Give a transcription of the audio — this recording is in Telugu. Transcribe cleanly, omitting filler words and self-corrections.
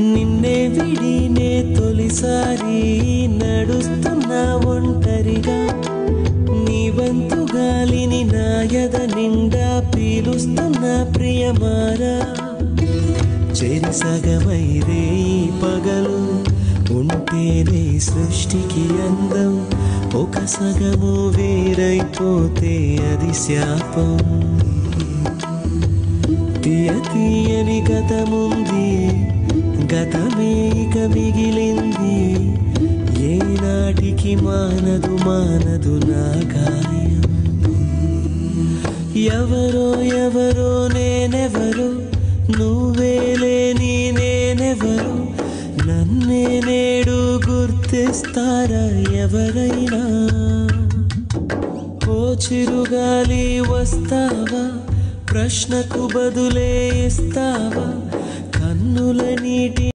నిన్నే విడినే తొలిసారి నడుస్తున్నా ఒంటరిగా నీ వంతు గాలిని నా యద నిండా పీలుస్తున్నా ప్రియమారా చెరి సగమైరే పగలు ఉంటేనే సృష్టికి అందం ఒక సగము వేరైపోతే అది శాపం తీయ తీయని గతముంది గతమే ఇక మిగిలింది ఏనాటికి మానదు మానదు నా గాయం ఎవరో ఎవరో నేనెవరో నువ్వేలే నేనెవరో నన్నే నేడు గుర్తిస్తారా ఎవరైనా ఓ చిరుగాలి వస్తావా ప్రశ్నకు బదులే ఇస్తావా కన్నుల నీటి